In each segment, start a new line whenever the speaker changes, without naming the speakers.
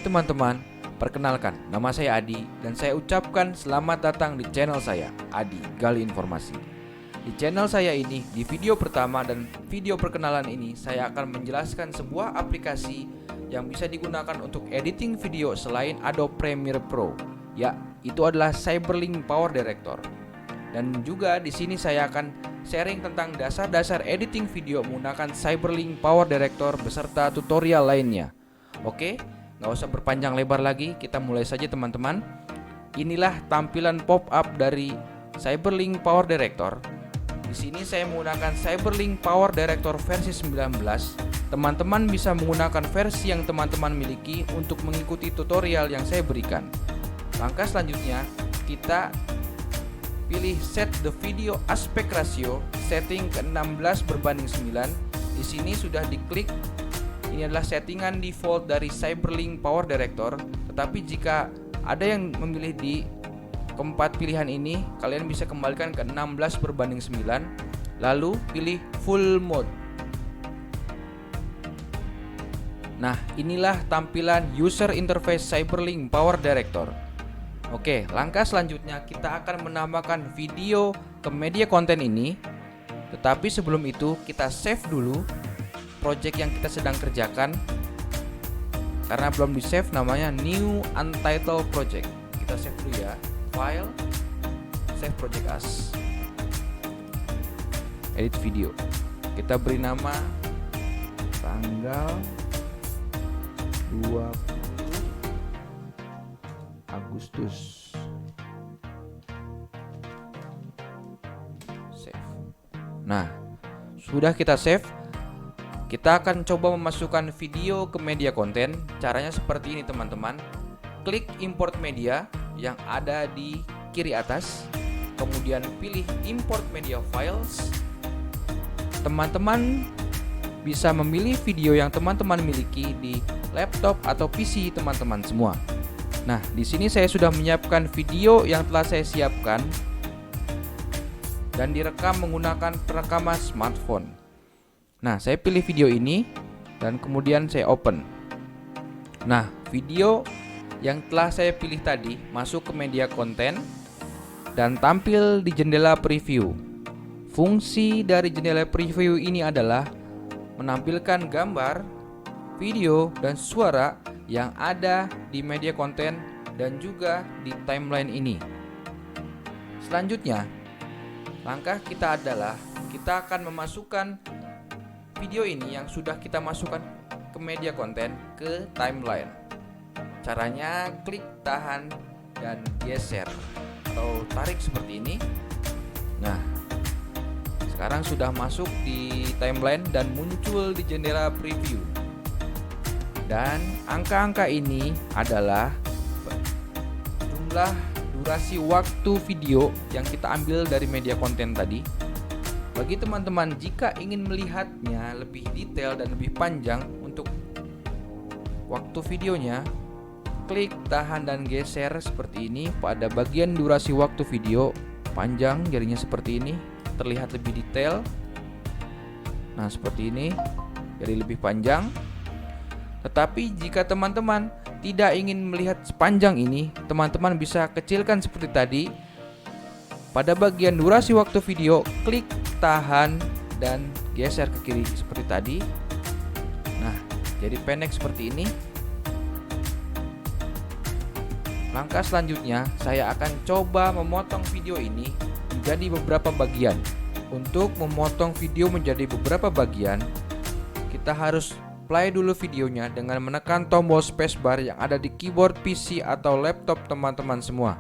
teman-teman, perkenalkan nama saya Adi dan saya ucapkan selamat datang di channel saya, Adi Gali Informasi. Di channel saya ini, di video pertama dan video perkenalan ini, saya akan menjelaskan sebuah aplikasi yang bisa digunakan untuk editing video selain Adobe Premiere Pro. Ya, itu adalah Cyberlink Power Director. Dan juga di sini saya akan sharing tentang dasar-dasar editing video menggunakan Cyberlink Power Director beserta tutorial lainnya. Oke, nggak usah berpanjang lebar lagi, kita mulai saja teman-teman. Inilah tampilan pop-up dari Cyberlink Power Director. Di sini saya menggunakan Cyberlink Power Director versi 19. Teman-teman bisa menggunakan versi yang teman-teman miliki untuk mengikuti tutorial yang saya berikan. Langkah selanjutnya, kita pilih set the video aspect ratio, setting ke 16:9. Di sini sudah diklik. Ini adalah settingan default dari Cyberlink Power Director. Tetapi jika ada yang memilih di keempat pilihan ini, kalian bisa kembalikan ke 16:9. Lalu pilih full mode. Nah, inilah tampilan user interface Cyberlink Power Director. Oke, langkah selanjutnya kita akan menambahkan video ke media konten ini. Tetapi sebelum itu kita save dulu project yang kita sedang kerjakan. Karena belum di save, namanya new untitled project. Kita save dulu ya. File, save project as, edit video. Kita beri nama tanggal 20 Agustus. Save. Nah, sudah kita save. Kita akan coba memasukkan video ke media konten. Caranya seperti ini teman-teman. Klik import media yang ada di kiri atas. Kemudian pilih import media files. Teman-teman bisa memilih video yang teman-teman miliki di laptop atau PC teman-teman semua. Nah, di sini saya sudah menyiapkan video yang telah saya siapkan dan direkam menggunakan perekaman smartphone. Nah, saya pilih video ini dan kemudian saya open. Nah, video yang telah saya pilih tadi masuk ke media konten dan tampil di jendela preview. Fungsi dari jendela preview ini adalah menampilkan gambar, video, dan suara yang ada di media konten dan juga di timeline ini. Selanjutnya, langkah kita adalah kita akan memasukkan video ini yang sudah kita masukkan ke media konten ke timeline. Caranya klik, tahan, dan geser atau tarik seperti ini. Nah, sekarang sudah masuk di timeline dan muncul di jendela preview. Dan angka-angka ini adalah jumlah durasi waktu video yang kita ambil dari media konten tadi. Bagi teman-teman, jika ingin melihatnya lebih detail dan lebih panjang untuk waktu videonya, klik, tahan, dan geser seperti ini. Pada bagian durasi waktu video panjang, jadinya seperti ini, terlihat lebih detail. Nah, seperti ini, jadi lebih panjang. Tetapi jika teman-teman tidak ingin melihat sepanjang ini, teman-teman bisa kecilkan seperti tadi. Pada bagian durasi waktu video, klik, tahan, dan geser ke kiri seperti tadi. Nah, jadi pendek seperti ini. Langkah selanjutnya, saya akan coba memotong video ini menjadi beberapa bagian. Untuk memotong video menjadi beberapa bagian, kita harus play dulu videonya dengan menekan tombol spacebar yang ada di keyboard PC atau laptop teman-teman semua.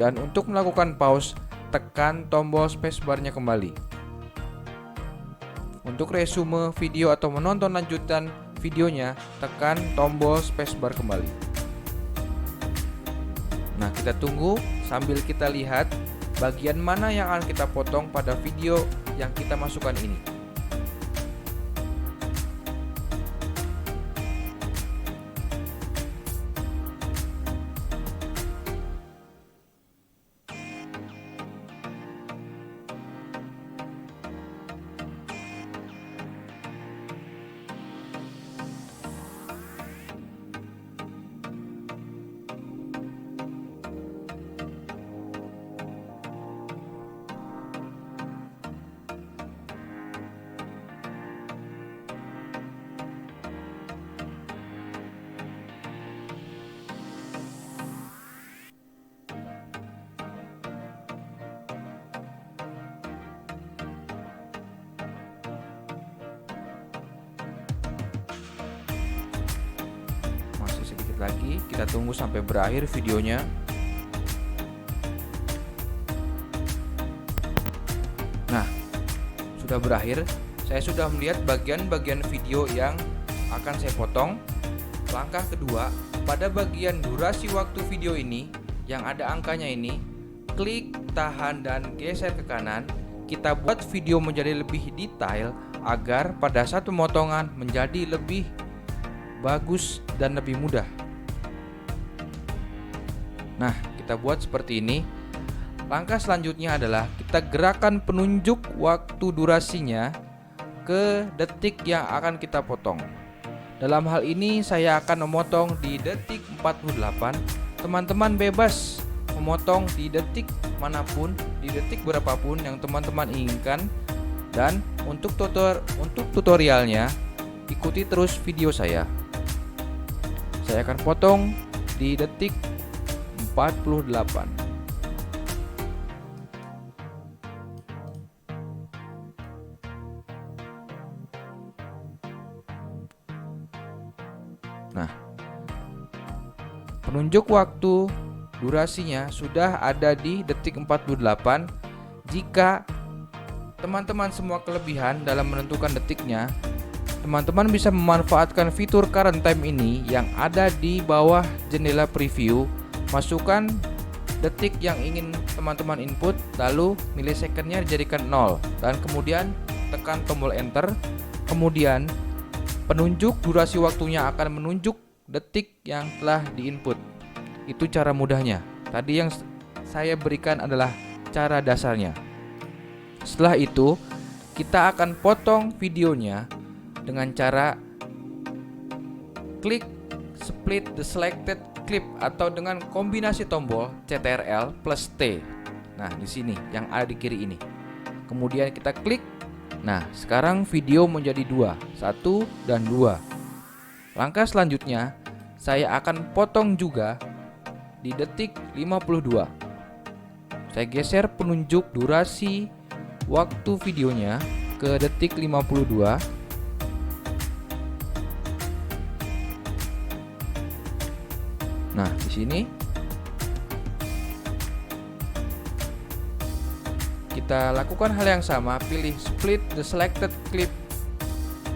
Dan untuk melakukan pause, tekan tombol spacebarnya kembali. Untuk resume video atau menonton lanjutan videonya, tekan tombol spacebar kembali. Nah, kita tunggu sambil kita lihat bagian mana yang akan kita potong pada video yang kita masukkan ini. lagi, kita tunggu sampai berakhir videonya. Nah, sudah berakhir. Saya sudah melihat bagian-bagian video yang akan saya potong. Langkah kedua, pada bagian durasi waktu video ini yang ada angkanya ini, klik, tahan, dan geser ke kanan. Kita buat video menjadi lebih detail agar pada saat pemotongan menjadi lebih bagus dan lebih mudah. Nah, kita buat seperti ini. Langkah selanjutnya adalah kita gerakan penunjuk waktu durasinya ke detik yang akan kita potong. Dalam hal ini saya akan memotong di detik 48. Teman-teman bebas memotong di detik manapun, di detik berapapun yang teman-teman inginkan. Dan untuk tutorialnya, ikuti terus video saya. Saya akan potong di detik 48. Nah, penunjuk waktu durasinya sudah ada di detik 48. Jika teman-teman semua kelebihan dalam menentukan detiknya, teman-teman bisa memanfaatkan fitur current time ini yang ada di bawah jendela preview. Masukkan detik yang ingin teman-teman input, lalu milisekonnya dijadikan 0, dan kemudian tekan tombol enter. Kemudian penunjuk durasi waktunya akan menunjuk detik yang telah diinput. Itu cara mudahnya. Tadi yang saya berikan adalah cara dasarnya. Setelah itu, kita akan potong videonya dengan cara klik split the selected clip atau dengan kombinasi tombol CTRL plus T. Nah, di sini yang ada di kiri ini. Kemudian kita klik. Nah, sekarang video menjadi 2, 1 dan 2. Langkah selanjutnya, saya akan potong juga di detik 52. Saya geser penunjuk durasi waktu videonya ke detik 52. Nah, di sini kita lakukan hal yang sama, pilih split the selected clip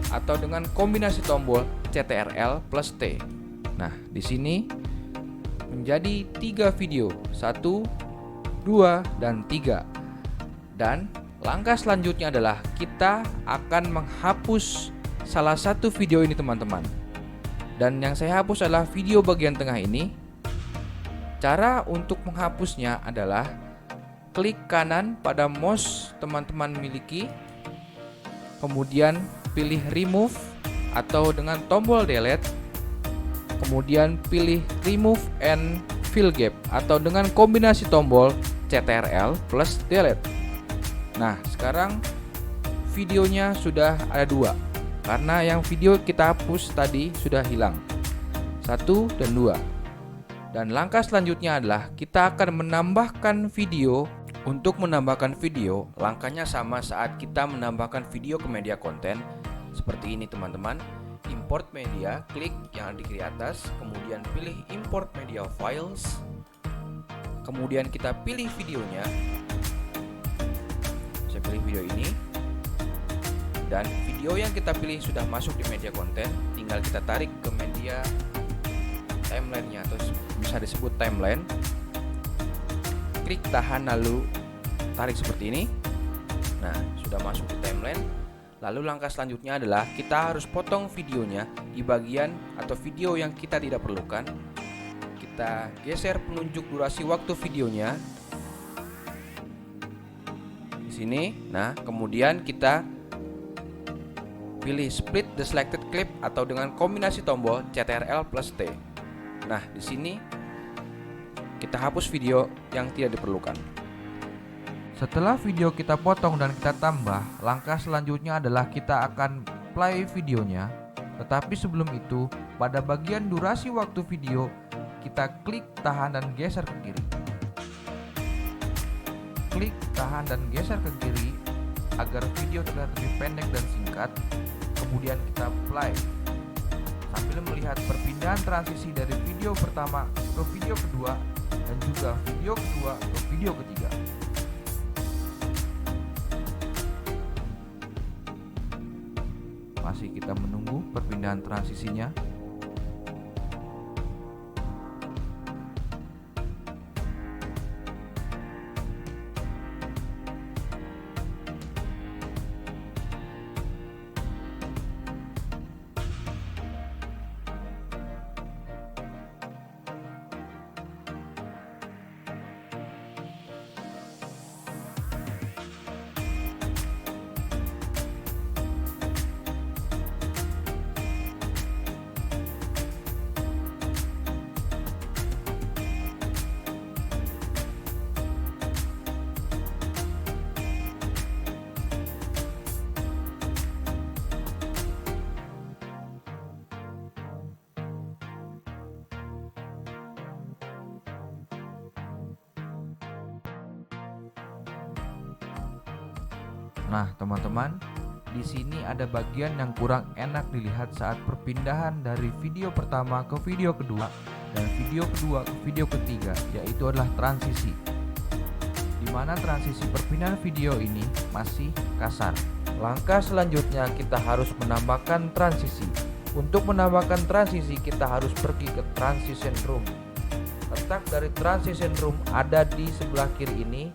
atau dengan kombinasi tombol CTRL plus T. Nah, di sini menjadi 3 video, 1, 2, dan 3. Dan langkah selanjutnya adalah kita akan menghapus salah satu video ini, teman-teman. Dan yang saya hapus adalah video bagian tengah ini. Cara untuk menghapusnya adalah klik kanan pada mouse teman-teman miliki, kemudian pilih remove atau dengan tombol delete, kemudian pilih remove and fill gap atau dengan kombinasi tombol CTRL plus delete. Nah, sekarang videonya sudah ada 2 karena yang video kita hapus tadi sudah hilang, 1 dan 2. Dan langkah selanjutnya adalah kita akan menambahkan video. Untuk menambahkan video, langkahnya sama saat kita menambahkan video ke media konten. Seperti ini, teman-teman. Import media, klik yang ada di kiri atas, kemudian pilih import media files. Kemudian kita pilih videonya. Saya pilih video ini. Dan video yang kita pilih sudah masuk di media konten, tinggal kita tarik ke media timeline-nya atau bisa disebut timeline. Klik tahan lalu tarik seperti ini. Nah, sudah masuk di timeline. Lalu langkah selanjutnya adalah kita harus potong videonya di bagian atau video yang kita tidak perlukan. Kita geser penunjuk durasi waktu videonya di sini. Nah, kemudian kita pilih split the selected clip atau dengan kombinasi tombol CTRL plus T. Nah, di sini kita hapus video yang tidak diperlukan. Setelah video kita potong dan kita tambah, langkah selanjutnya adalah kita akan play videonya. Tetapi sebelum itu, pada bagian durasi waktu video, kita klik tahan dan geser ke kiri. Klik tahan dan geser ke kiri agar video terlihat lebih pendek dan singkat. Kemudian kita play sambil berhasil melihat perpindahan transisi dari video pertama ke video kedua dan juga video kedua ke video ketiga. Masih kita menunggu perpindahan transisinya. Nah, teman-teman, di sini ada bagian yang kurang enak dilihat saat perpindahan dari video pertama ke video kedua dan video kedua ke video ketiga, yaitu adalah transisi. Di mana transisi perpindahan video ini masih kasar. Langkah selanjutnya kita harus menambahkan transisi. Untuk menambahkan transisi kita harus pergi ke transition room. Letak dari transition room ada di sebelah kiri ini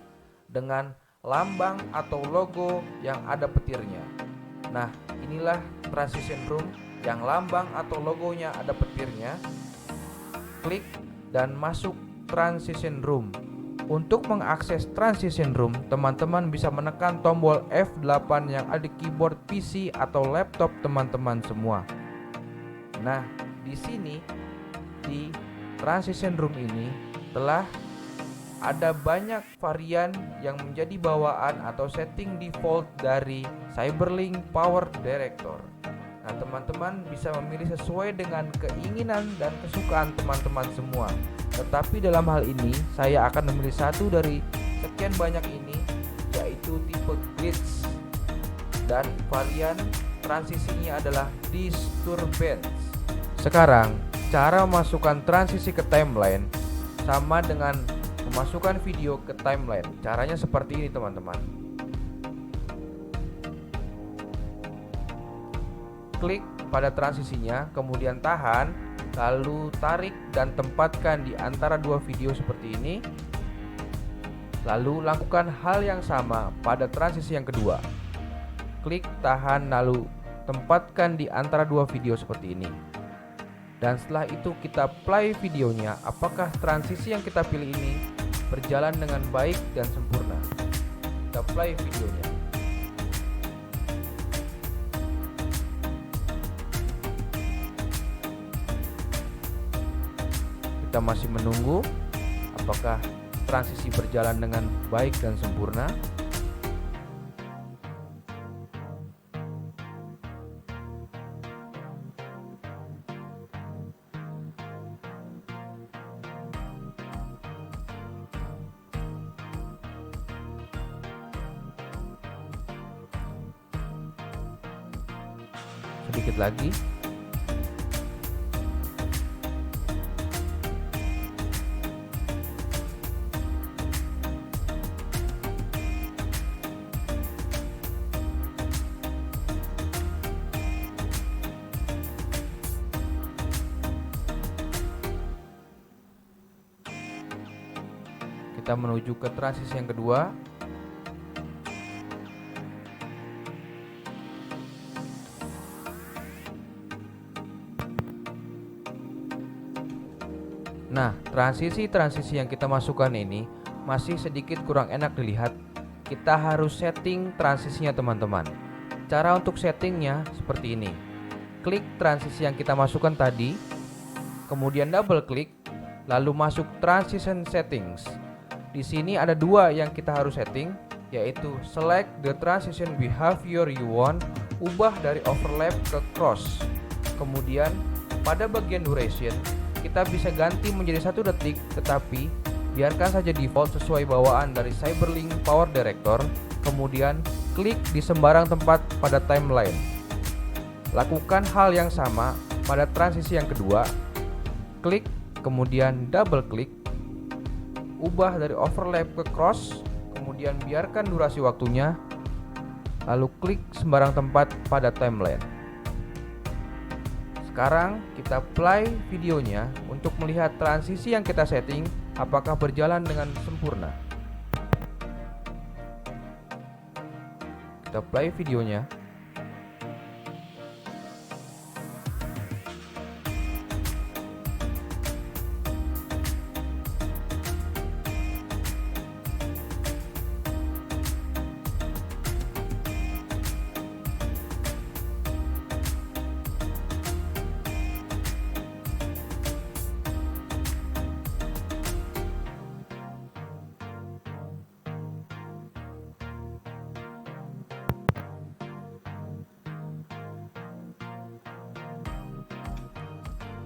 dengan lambang atau logo yang ada petirnya. Nah, inilah transition room yang lambang atau logonya ada petirnya. Klik dan masuk transition room. Untuk mengakses transition room, teman-teman bisa menekan tombol F8 yang ada di keyboard PC atau laptop teman-teman semua. Nah, di sini di transition room ini telah ada banyak varian yang menjadi bawaan atau setting default dari Cyberlink Power Director. Nah, teman-teman bisa memilih sesuai dengan keinginan dan kesukaan teman-teman semua. Tetapi dalam hal ini, saya akan memilih satu dari sekian banyak ini, yaitu tipe glitch. Dan varian transisinya adalah disturbance. Sekarang, cara memasukkan transisi ke timeline sama dengan memasukkan video ke timeline. Caranya seperti ini, teman-teman. Klik pada transisinya, kemudian tahan, lalu tarik dan tempatkan di antara dua video seperti ini. Lalu lakukan hal yang sama pada transisi yang kedua. Klik, tahan, lalu tempatkan di antara dua video seperti ini. Dan setelah itu kita play videonya, apakah transisi yang kita pilih ini berjalan dengan baik dan sempurna. Kita play videonya. Kita masih menunggu apakah transisi berjalan dengan baik dan sempurna. Sedikit lagi. Kita menuju ke transisi yang kedua. Nah, transisi yang kita masukkan ini masih sedikit kurang enak dilihat. Kita harus setting transisinya, teman-teman. Cara untuk settingnya seperti ini. Klik transisi yang kita masukkan tadi, kemudian double klik, lalu masuk transition settings. Di sini ada dua yang kita harus setting, yaitu select the transition behavior you want, ubah dari overlap ke cross. Kemudian pada bagian duration kita bisa ganti menjadi 1 detik, tetapi biarkan saja default sesuai bawaan dari Cyberlink Power Director. Kemudian klik di sembarang tempat pada timeline. Lakukan hal yang sama pada transisi yang kedua, klik kemudian double klik, ubah dari overlap ke cross, kemudian biarkan durasi waktunya, lalu klik sembarang tempat pada timeline. Sekarang kita play videonya untuk melihat transisi yang kita setting apakah berjalan dengan sempurna. Kita play videonya.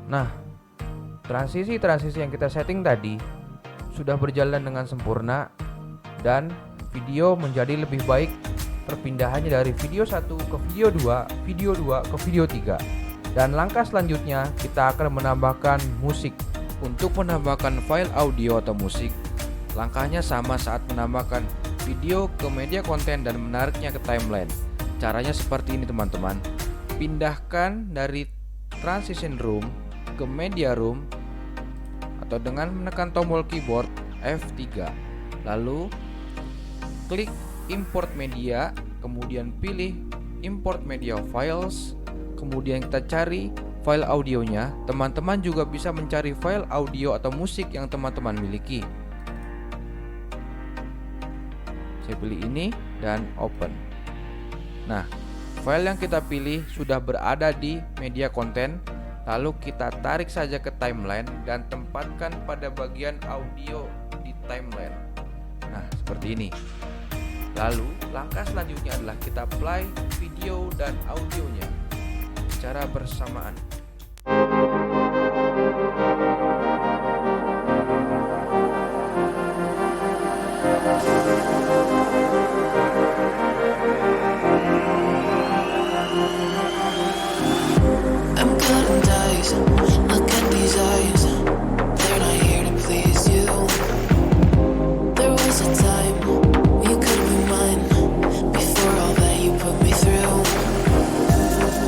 Nah, transisi-transisi yang kita setting tadi sudah berjalan dengan sempurna dan video menjadi lebih baik perpindahannya dari video 1 ke video 2, video 2 ke video 3. Dan langkah selanjutnya kita akan menambahkan musik. Untuk menambahkan file audio atau musik, langkahnya sama saat menambahkan video ke media konten dan menariknya ke timeline. Caranya seperti ini teman-teman. Pindahkan dari transition room ke media room atau dengan menekan tombol keyboard F3, lalu klik import media, kemudian pilih import media files, kemudian kita cari file audionya. Teman-teman juga bisa mencari file audio atau musik yang teman-teman miliki. Saya pilih ini dan open. Nah, file yang kita pilih sudah berada di media konten. Lalu kita tarik saja ke timeline dan tempatkan pada bagian audio di timeline. Nah, seperti ini. Lalu, langkah selanjutnya adalah kita play video dan audionya secara bersamaan.
Look at these eyes, they're not here to please you. There was a time you could be mine, before all that you put me through.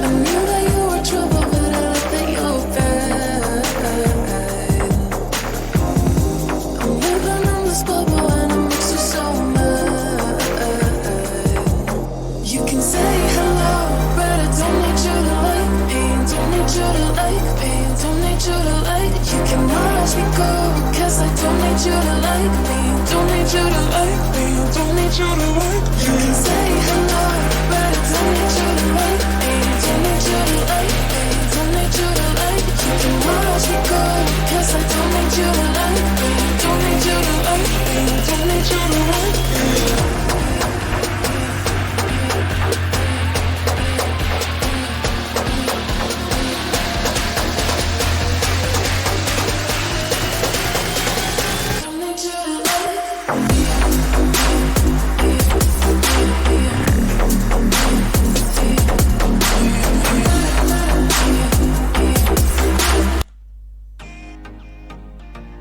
I knew that you were trouble, but I let that you were bad. I'm living in this bubble and it makes you so mad. You can say hello, but I don't need you to like me. Don't need you to like me. Don't need you to like. You can watch me go, cause I don't need you to like me. Don't need you to like me. Don't need you to like. You can say hello, but I don't need you to like me. Don't need you to like me. Don't need you to like. You can watch me go, cause I don't need you to like me. Don't need you to like me. Don't need you to like me.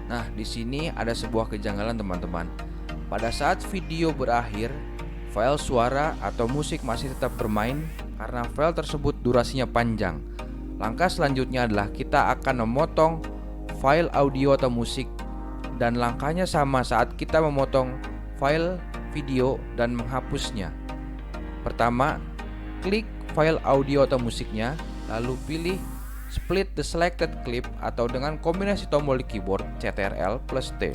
Nah, di sini ada sebuah kejanggalan teman-teman. Pada saat video berakhir, file suara atau musik masih tetap bermain karena file tersebut durasinya panjang. Langkah selanjutnya adalah kita akan memotong file audio atau musik, dan langkahnya sama saat kita memotong file video dan menghapusnya. Pertama, klik file audio atau musiknya, lalu pilih split the selected clip atau dengan kombinasi tombol di keyboard Ctrl plus T.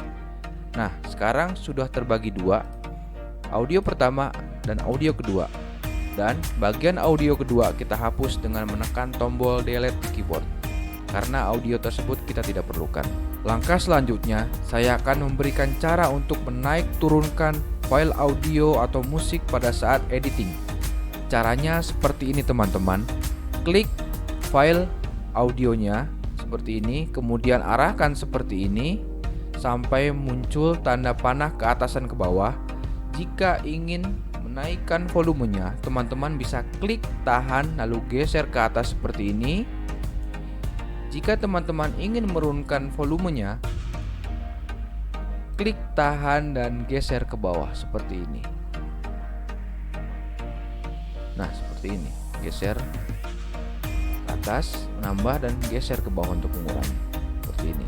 Nah, sekarang sudah terbagi dua, audio pertama dan audio kedua. Dan bagian audio kedua kita hapus dengan menekan tombol delete di keyboard, karena audio tersebut kita tidak perlukan. Langkah selanjutnya, saya akan memberikan cara untuk menaik turunkan file audio atau musik pada saat editing. Caranya seperti ini teman-teman. Klik file audionya seperti ini, kemudian arahkan seperti ini sampai muncul tanda panah ke atasan ke bawah. Jika ingin menaikkan volumenya, teman-teman bisa klik tahan lalu geser ke atas seperti ini. Jika teman-teman ingin menurunkan volumenya, klik tahan dan geser ke bawah seperti ini. Nah, seperti ini. Geser ke atas, menambah, dan geser ke bawah untuk mengurangi. Seperti ini.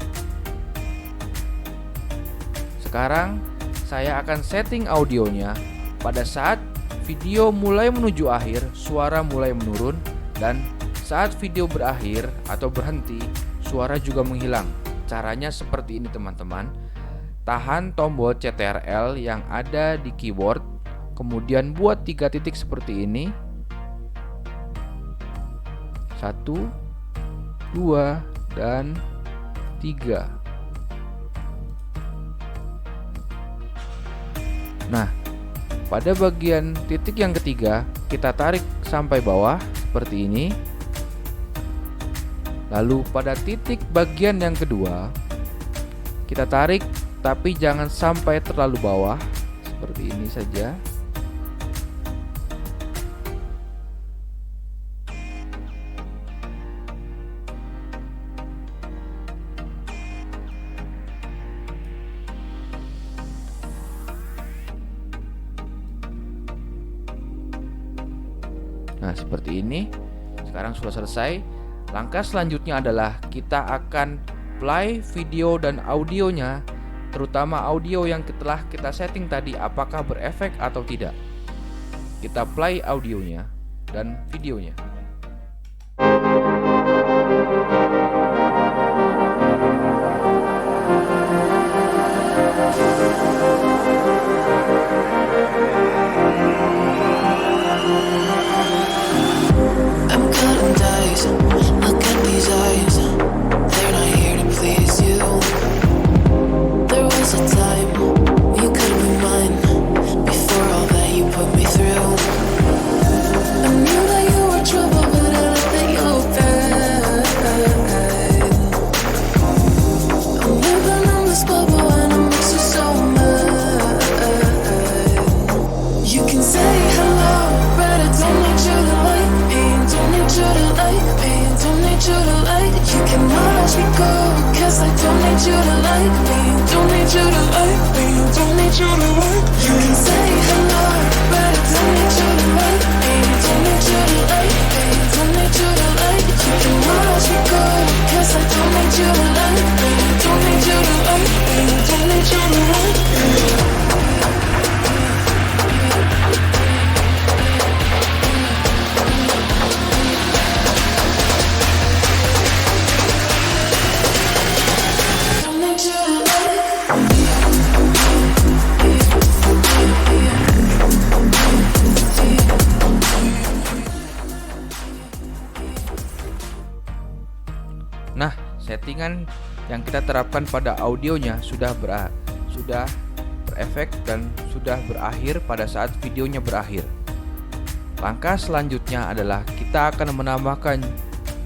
Sekarang saya akan setting audionya. Pada saat video mulai menuju akhir, suara mulai menurun, dan saat video berakhir atau berhenti, suara juga menghilang. Caranya seperti ini teman-teman. Tahan tombol CTRL yang ada di keyboard, kemudian buat 3 titik seperti ini. 1, 2, dan 3. Nah, pada bagian titik yang ketiga, kita tarik sampai bawah seperti ini. Lalu pada titik bagian yang kedua, kita tarik tapi jangan sampai terlalu bawah, seperti ini saja. Nah, seperti ini. Sekarang sudah selesai. Langkah selanjutnya adalah kita akan play video dan audionya, terutama audio yang telah kita setting tadi, apakah berefek atau tidak. Kita play audionya dan videonya.
I'm cutting dice. Look at these eyes. They're not here to please you. There was a time you could be mine. Before all that you put me through, I knew that you were trouble, but I let that you were bad. I'm living on this bubble and it makes you so mad. You can say hello, but I don't need you to like me. Don't need you to like me. Don't need you to like. You can watch me go, 'cause I don't need you to like me. Don't need you to like me. Don't need you to like. You can say hello, but I don't need you to like me. Don't need you to like me. Don't need you to like. You can watch me go, 'cause I don't need you to like me. Don't need you to like me. Don't need you to like me.
Nah, settingan yang kita terapkan pada audionya sudah berefek dan sudah berakhir pada saat videonya berakhir. Langkah selanjutnya adalah kita akan menambahkan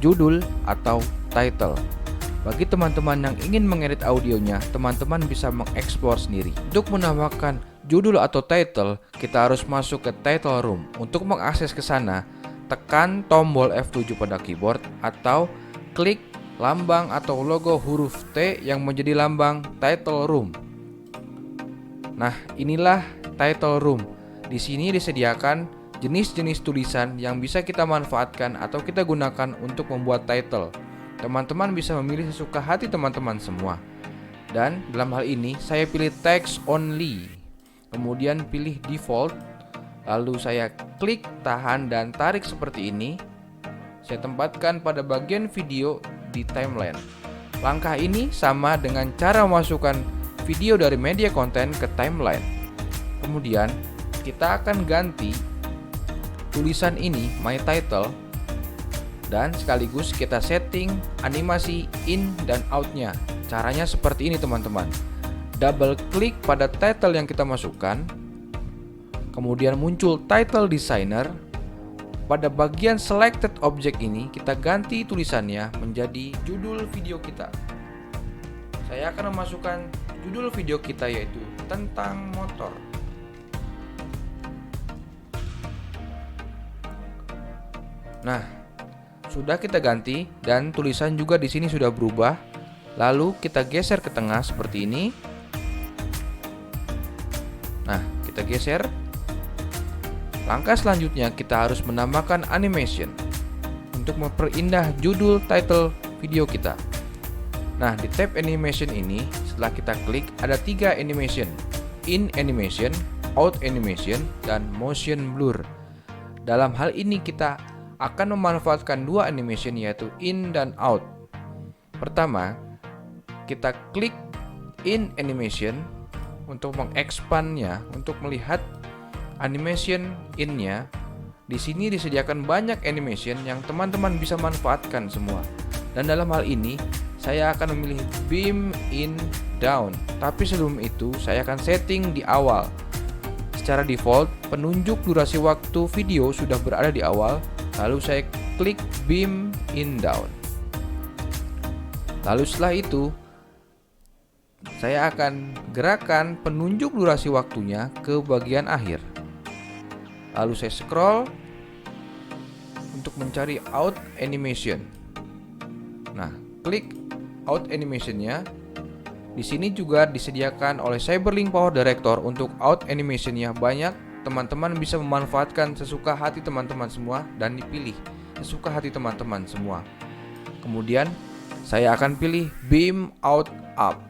judul atau title. Bagi teman-teman yang ingin mengedit audionya, teman-teman bisa mengeksplor sendiri. Untuk menambahkan judul atau title, kita harus masuk ke title room. Untuk mengakses ke sana, tekan tombol F7 pada keyboard atau klik lambang atau logo huruf T yang menjadi lambang title room. Nah, inilah title room. Di sini disediakan jenis-jenis tulisan yang bisa kita manfaatkan atau kita gunakan untuk membuat title. Teman-teman bisa memilih sesuka hati teman-teman semua. Dan dalam hal ini saya pilih text only. Kemudian pilih default. Lalu saya klik tahan dan tarik seperti ini. Saya tempatkan pada bagian video di timeline. Langkah ini sama dengan cara memasukkan video dari media konten ke timeline. Kemudian kita akan ganti tulisan ini my title dan sekaligus kita setting animasi in dan outnya. Caranya seperti ini teman-teman. Double klik pada title yang kita masukkan, kemudian muncul title designer. Pada bagian selected object ini kita ganti tulisannya menjadi judul video kita. Saya akan memasukkan judul video kita yaitu tentang motor. Nah, sudah kita ganti dan tulisan juga di sini sudah berubah. Lalu kita geser ke tengah seperti ini. Nah, kita geser. Langkah selanjutnya kita harus menambahkan animation untuk memperindah judul title video kita. Nah, di tab animation ini setelah kita klik ada 3 animation: in animation, out animation, dan motion blur. Dalam hal ini kita akan memanfaatkan 2 animation yaitu in dan out. Pertama, kita klik in animation untuk mengekspandnya, untuk melihat animation in-nya. Di sini disediakan banyak animation yang teman-teman bisa manfaatkan semua. Dan dalam hal ini, saya akan memilih beam in down. Tapi sebelum itu, saya akan setting di awal. Secara default, penunjuk durasi waktu video sudah berada di awal. Lalu saya klik beam in down. Lalu setelah itu, saya akan gerakan penunjuk durasi waktunya ke bagian akhir. Lalu saya scroll untuk mencari out animation. Nah, klik out animationnya. Di sini juga disediakan oleh Cyberlink Power Director untuk out animationnya. Banyak teman-teman bisa memanfaatkan sesuka hati teman-teman semua dan dipilih sesuka hati teman-teman semua. Kemudian saya akan pilih beam out up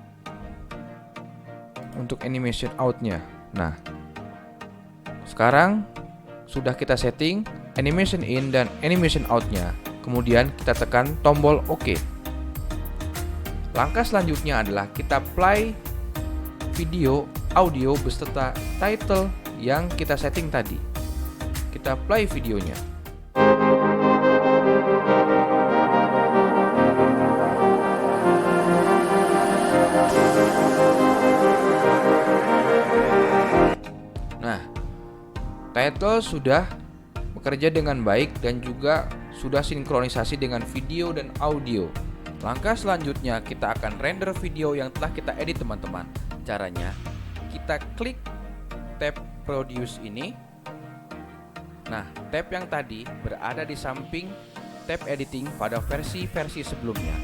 untuk animation outnya. Nah, sekarang sudah kita setting animation in dan animation outnya. Kemudian kita tekan tombol OK. Langkah selanjutnya adalah kita play video audio beserta title yang kita setting tadi. Kita play videonya. Nah, title sudah bekerja dengan baik dan juga sudah sinkronisasi dengan video dan audio. Langkah selanjutnya kita akan render video yang telah kita edit teman-teman. Caranya, kita klik tab produce ini. Nah, tab yang tadi berada di samping tab editing pada versi-versi sebelumnya.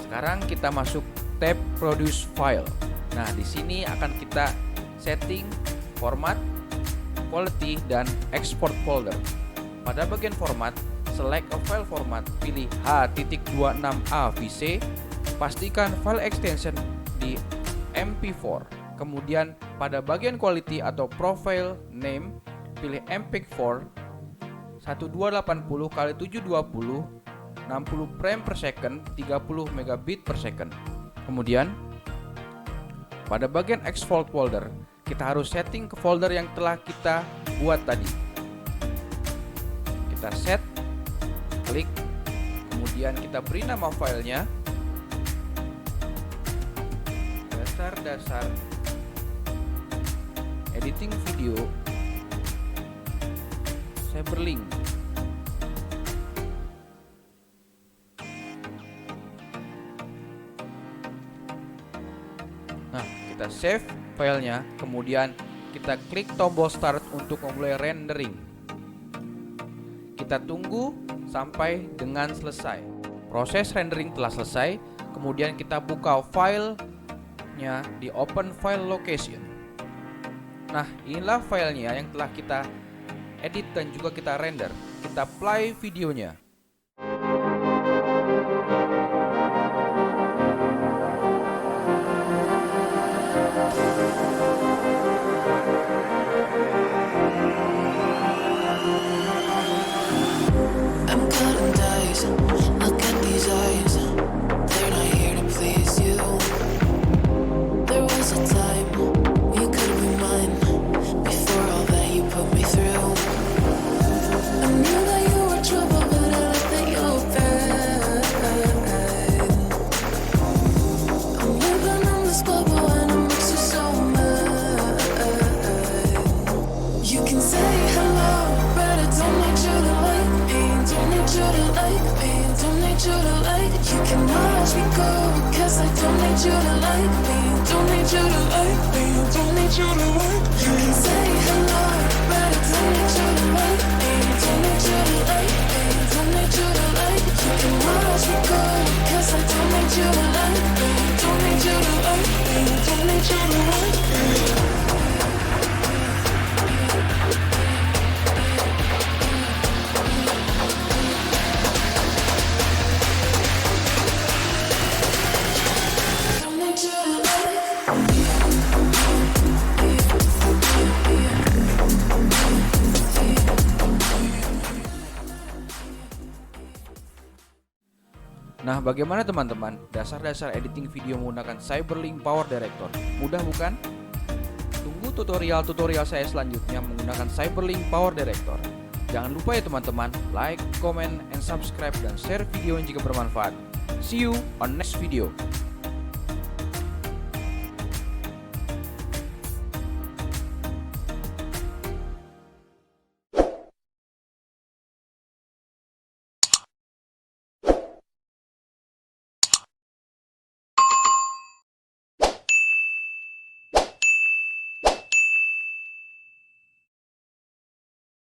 Sekarang kita masuk tab produce file. Nah, di sini akan kita setting format, quality, dan export folder. Pada bagian format, select a file format, pilih H.26A.VC, pastikan file extension di MP4. Kemudian pada bagian quality atau profile name, pilih MPEG-4 1280x720 60 frame per second 30 megabit per second. Kemudian pada bagian export folder, kita harus setting ke folder yang telah kita buat tadi. Kita set, klik, kemudian kita beri nama filenya dasar editing video Cyberlink. Nah, kita save filenya, kemudian kita klik tombol start untuk memulai rendering. Kita tunggu sampai dengan selesai. Proses rendering telah selesai, kemudian kita buka filenya di open file location. Nah, inilah filenya yang telah kita edit dan juga kita render. Kita play videonya.
I'm cutting dice. Look at these eyes. They're not here to please you. There was a time you could be mine. Before all that you put me through, I knew that you were trouble, but I like that you're fine. I'm living in this bubble and it makes you so mad. You can say hello, but I don't need you to like me. Don't need you to like me. Don't need you to like. You can watch me go, cause I don't need you to like me. Don't need you to like me. Don't need you to like. You can say hello, but I don't need you to like me. Don't need you to like me. Don't need you to like. can watch me go, 'cause I don't need you to like me. Don't need you to like me. Don't need you to like me. Don't need you to like me.
Nah, bagaimana teman-teman? Dasar-dasar editing video menggunakan Cyberlink Power Director. Mudah bukan? Tunggu tutorial-tutorial saya selanjutnya menggunakan Cyberlink Power Director. Jangan lupa ya teman-teman, like, comment, and subscribe dan share video jika bermanfaat. See you on next video.